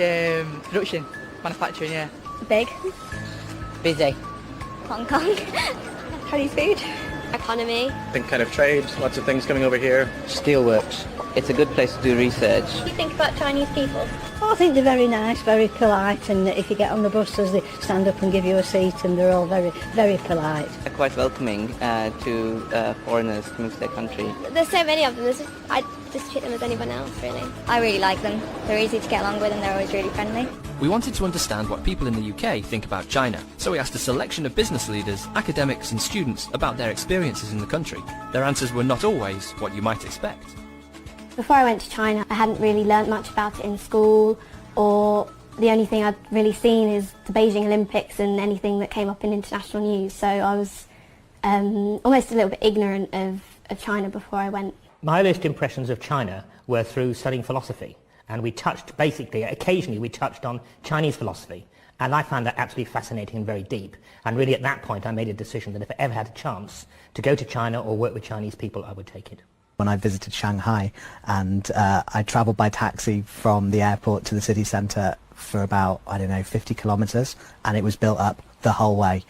Production, manufacturing, yeah. Big. Busy. Hong Kong. Chinese food. Economy. I think kind of trade, lots of things coming over here. Steelworks. It's a good place to do research. What do you think about Chinese people? Oh, I think they're very nice, very polite, and if you get on the buses they stand up and give you a seat, and they're all very, very polite. They're quite welcoming to foreigners coming to their country. There's so many of them. I just treat them as anyone else, really. I really like them. They're easy to get along with and they're always really friendly. We wanted to understand what people in the UK think about China, so we asked a selection of business leaders, academics and students about their experiences in the country. Their answers were not always what you might expect. Before I went to China, I hadn't really learnt much about it in school, or the only thing I'd really seen is the Beijing Olympics and anything that came up in international news, so I was almost a little bit ignorant of China before I went. My earliest impressions of China were through studying philosophy, and we touched, basically, occasionally we touched on Chinese philosophy, and I found that absolutely fascinating and very deep, and really at that point I made a decision that if I ever had a chance to go to China or work with Chinese people, I would take it. When I visited Shanghai, and I travelled by taxi from the airport to the city centre for about, I don't know, 50 kilometres, and it was built up the whole way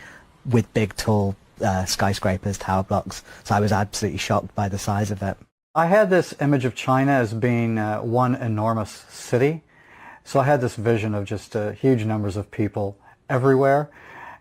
with big tall skyscrapers, tower blocks, so I was absolutely shocked by the size of it. I had this image of China as being one enormous city, so I had this vision of just huge numbers of people everywhere,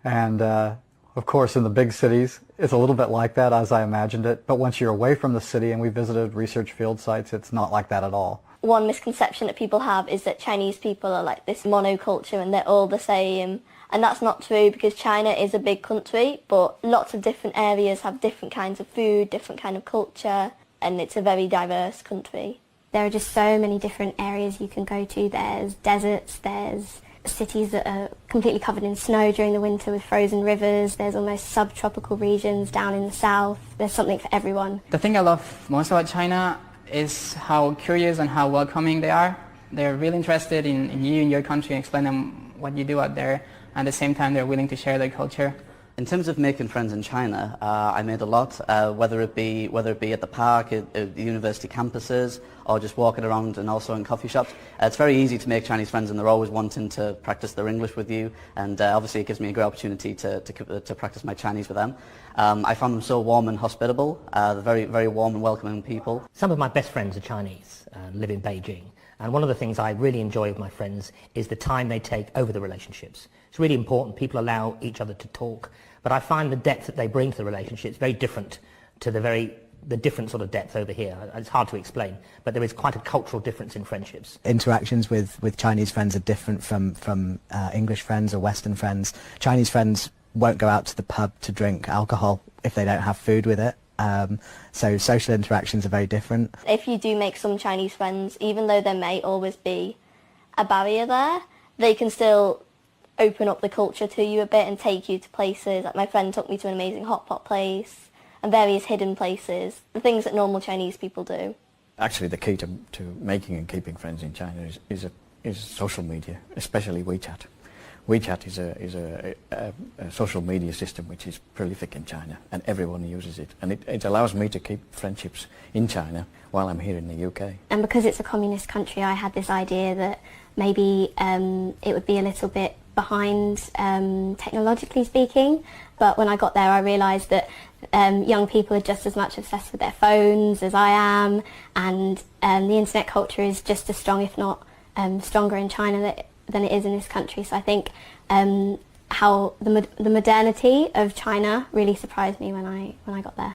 and of course in the big cities it's a little bit like that as I imagined it, but once you're away from the city, and we visited research field sites, it's not like that at all. One misconception that people have is that Chinese people are like this monoculture and they're all the same, and that's not true because China is a big country, but lots of different areas have different kinds of food, different kind of culture, and it's a very diverse country. There are just so many different areas you can go to. There's deserts, there's cities that are completely covered in snow during the winter with frozen rivers, there's almost subtropical regions down in the south. There's something for everyone. The thing I love most about China is how curious and how welcoming they are. They're really interested in you and your country and explain them what you do out there, and at the same time they're willing to share their culture. In terms of making friends in China, I made a lot, whether it be at the park, at the university campuses, or just walking around and also in coffee shops. It's very easy to make Chinese friends, and they're always wanting to practice their English with you, and obviously it gives me a great opportunity to practice my Chinese with them. I found them so warm and hospitable, they're very, very warm and welcoming people. Some of my best friends are Chinese, live in Beijing, and one of the things I really enjoy with my friends is the time they take over the relationships. It's really important. People allow each other to talk, but I find the depth that they bring to the relationships very different to the different sort of depth over here. It's hard to explain, but there is quite a cultural difference in friendships. Interactions with Chinese friends are different from English friends or Western friends. Chinese friends won't go out to the pub to drink alcohol if they don't have food with it. So social interactions are very different. If you do make some Chinese friends, even though there may always be a barrier there, they can still open up the culture to you a bit and take you to places. Like my friend took me to an amazing hot pot place and various hidden places, the things that normal Chinese people do. Actually, the key to making and keeping friends in China is social media, especially WeChat. WeChat is a social media system which is prolific in China, and everyone uses it, and it allows me to keep friendships in China while I'm here in the UK. And because it's a communist country, I had this idea that maybe it would be a little bit behind technologically speaking, but when I got there I realised that young people are just as much obsessed with their phones as I am, and the internet culture is just as strong, if not stronger in China than it is in this country. So I think how the modernity of China really surprised me when I got there.